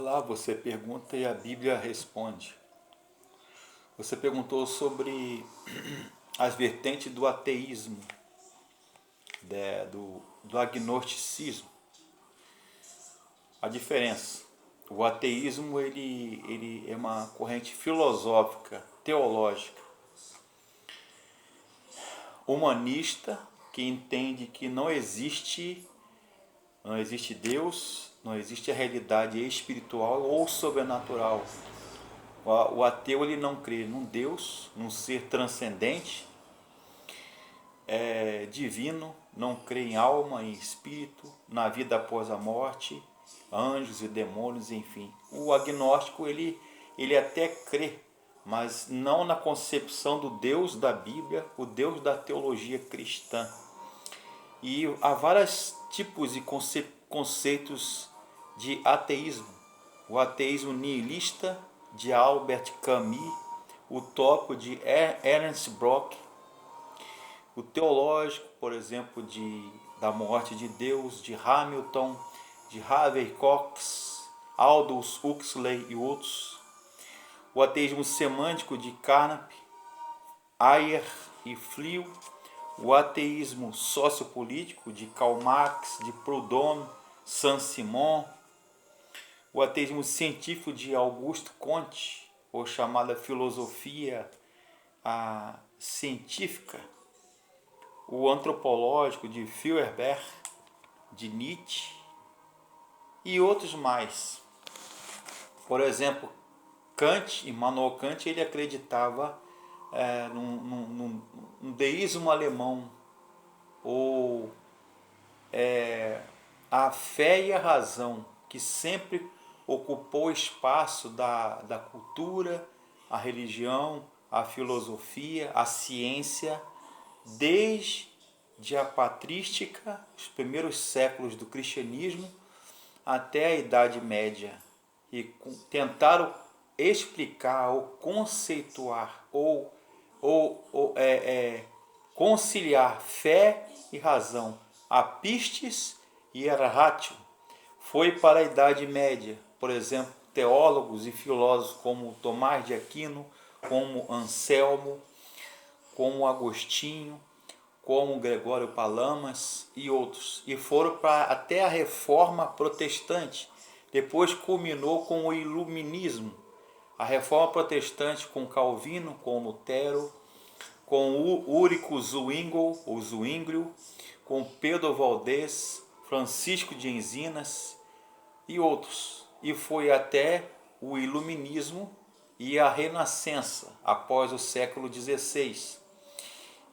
Olá, você pergunta e a Bíblia responde. Você perguntou sobre as vertentes do ateísmo, do agnosticismo. A diferença. O ateísmo ele é uma corrente filosófica, teológica, humanista, que entende que não existe Deus, não existe a realidade espiritual ou sobrenatural. O ateu ele não crê num Deus, num ser transcendente, divino, não crê em alma, em espírito, na vida após a morte, anjos e demônios, enfim. O agnóstico ele até crê, mas não na concepção do Deus da Bíblia, o Deus da teologia cristã. E há vários tipos e conceitos de ateísmo. O ateísmo nihilista, de Albert Camus, o tópico de Ernst Bloch, o teológico, por exemplo, da morte de Deus, de Hamilton, de Harvey Cox, Aldous Huxley e outros. O ateísmo semântico de Carnap, Ayer e Flew. O ateísmo sociopolítico de Karl Marx, de Proudhon, Saint-Simon. O ateísmo científico de Auguste Comte, ou chamada filosofia científica. O antropológico de Feuerbach, de Nietzsche e outros mais. Por exemplo, Kant, Immanuel Kant, ele acreditava num deísmo alemão, ou a fé e a razão, que sempre ocupou o espaço da cultura, a religião, a filosofia, a ciência, desde a patrística, os primeiros séculos do cristianismo, até a Idade Média. E tentaram explicar ou conceituar ou conciliar fé e razão, a pistis e a ratio. Foi para a Idade Média, por exemplo, teólogos e filósofos como Tomás de Aquino, como Anselmo, como Agostinho, como Gregório Palamas e outros. E foram até a Reforma Protestante. Depois culminou com o Iluminismo. A Reforma Protestante com Calvino, com Lutero, com Ulrico Zwinglio, com Pedro Valdez, Francisco de Enzinas e outros. E foi até o Iluminismo e a Renascença, após o século XVI.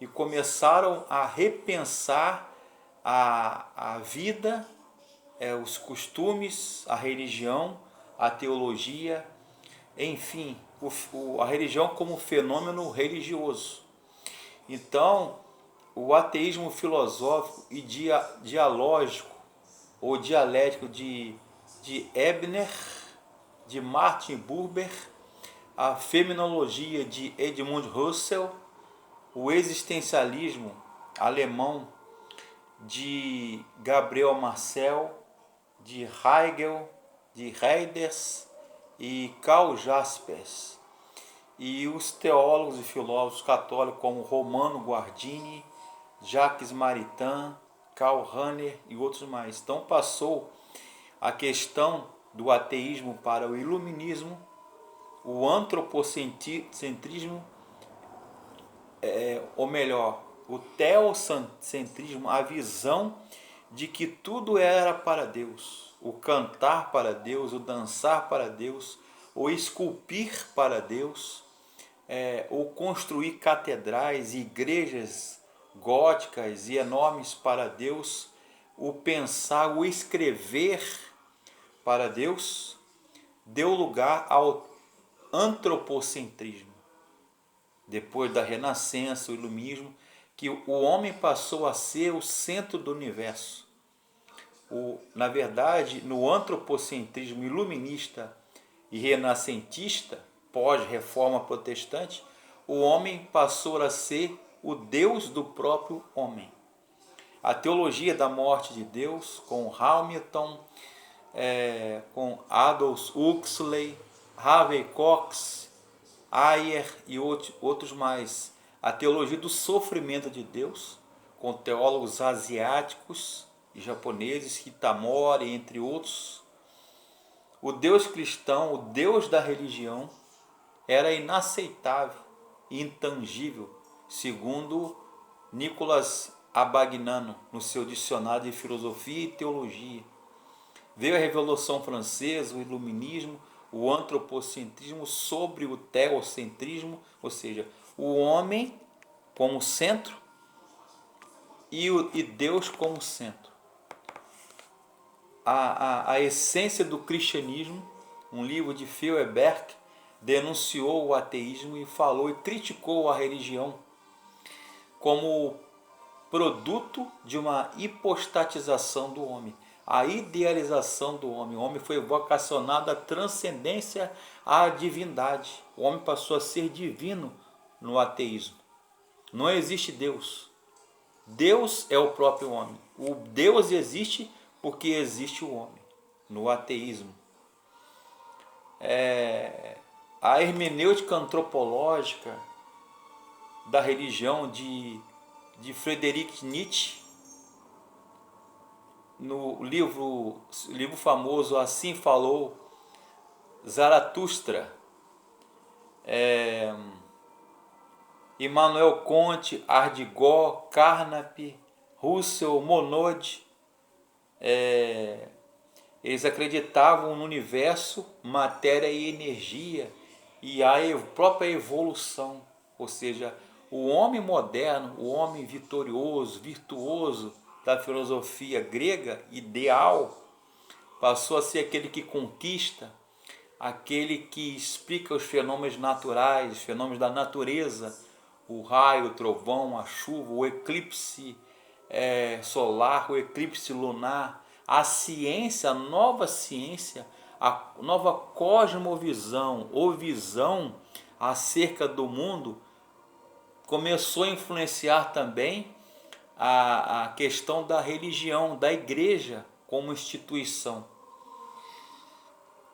E começaram a repensar a vida, os costumes, a religião, a teologia, enfim, a religião como fenômeno religioso. Então, o ateísmo filosófico e dialógico ou dialético de Ebner, de Martin Buber, a fenomenologia de Edmund Husserl, o existencialismo alemão de Gabriel Marcel, de Hegel, de Reiders e Karl Jaspers, e os teólogos e filósofos católicos como Romano Guardini, Jacques Maritain, Karl Rahner e outros mais. Então passou a questão do ateísmo para o iluminismo, o antropocentrismo, ou melhor, o teocentrismo, a visão de que tudo era para Deus, o cantar para Deus, o dançar para Deus, o esculpir para Deus, ou construir catedrais e igrejas góticas e enormes para Deus, o pensar, o escrever para Deus, deu lugar ao antropocentrismo. Depois da Renascença, o Iluminismo, que o homem passou a ser o centro do universo. Na verdade, no antropocentrismo iluminista e renascentista, pós-reforma protestante, o homem passou a ser o Deus do próprio homem. A teologia da morte de Deus, com Hamilton, com Aldous Huxley, Harvey Cox, Ayer e outros mais, a teologia do sofrimento de Deus, com teólogos asiáticos e japoneses, Hitamori, entre outros. O Deus cristão, o Deus da religião, era inaceitável e intangível, segundo Nicolas Abagnano, no seu dicionário de filosofia e teologia. Veio a Revolução Francesa, o Iluminismo, o antropocentrismo sobre o teocentrismo, ou seja, o homem como centro e Deus como centro. A essência do cristianismo, um livro de Feuerbach, denunciou o ateísmo e falou e criticou a religião como produto de uma hipostatização do homem, a idealização do homem. O homem foi vocacionado à transcendência, à divindade. O homem passou a ser divino no ateísmo. Não existe Deus. Deus é o próprio homem. O Deus existe porque existe o homem, no ateísmo. A hermenêutica antropológica da religião de Friedrich Nietzsche, no livro famoso Assim Falou Zaratustra, Immanuel Kant, Ardigó, Carnap, Russell, Monod, eles acreditavam no universo, matéria e energia e a própria evolução, ou seja, o homem moderno, o homem vitorioso, virtuoso da filosofia grega, ideal, passou a ser aquele que conquista, aquele que explica os fenômenos naturais, os fenômenos da natureza, o raio, o trovão, a chuva, o eclipse solar, o eclipse lunar, a ciência, a nova cosmovisão ou visão acerca do mundo começou a influenciar também a questão da religião, da igreja como instituição.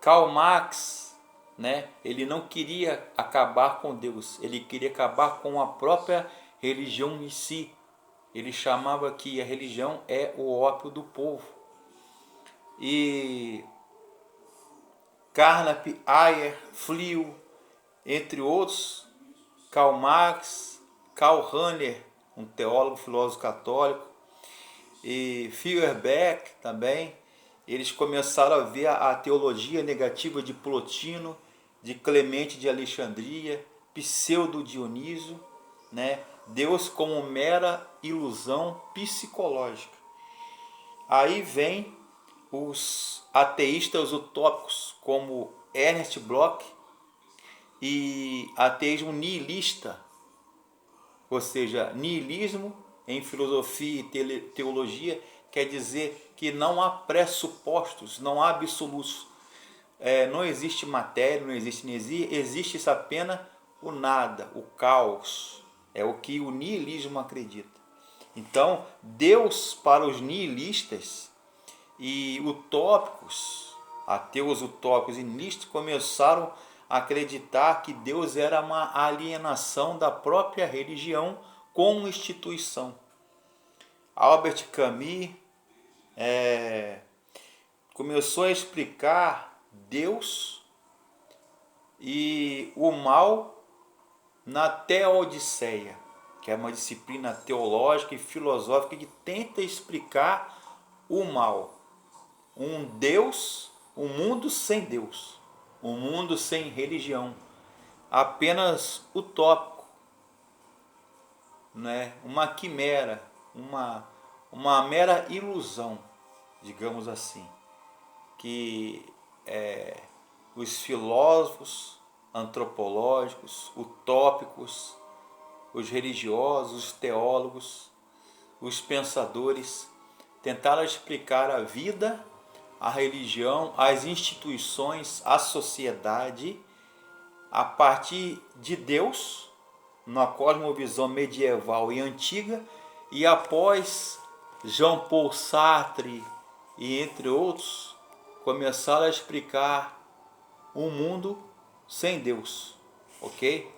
Karl Marx, ele não queria acabar com Deus, ele queria acabar com a própria religião em si. Ele chamava que a religião é o ópio do povo. E Carnap, Ayer, Flio, entre outros, Karl Marx, Karl Rahner, um teólogo, filósofo católico, e Feuerbach também, eles começaram a ver a teologia negativa de Plotino, de Clemente de Alexandria, Pseudo-Dionísio, Deus como mera ilusão psicológica. Aí vem os ateístas utópicos, como Ernst Bloch, e ateísmo nihilista, ou seja, nihilismo em filosofia e teologia quer dizer que não há pressupostos, não há absolutos. Não existe matéria, não existe energia, existe apenas o nada, o caos. É o que o nihilismo acredita. Então, Deus para os nihilistas e utópicos, ateus utópicos e nihilistas, começaram a acreditar que Deus era uma alienação da própria religião como instituição. Albert Camus começou a explicar Deus e o mal na Teodiceia, que é uma disciplina teológica e filosófica que tenta explicar o mal. Um Deus, um mundo sem Deus, um mundo sem religião, apenas utópico, uma quimera, uma mera ilusão, digamos assim, que os filósofos antropológicos, utópicos, os religiosos, os teólogos, os pensadores tentaram explicar a vida, a religião, as instituições, a sociedade a partir de Deus, na cosmovisão medieval e antiga, e após Jean-Paul Sartre e entre outros, começaram a explicar um mundo sem Deus, ok?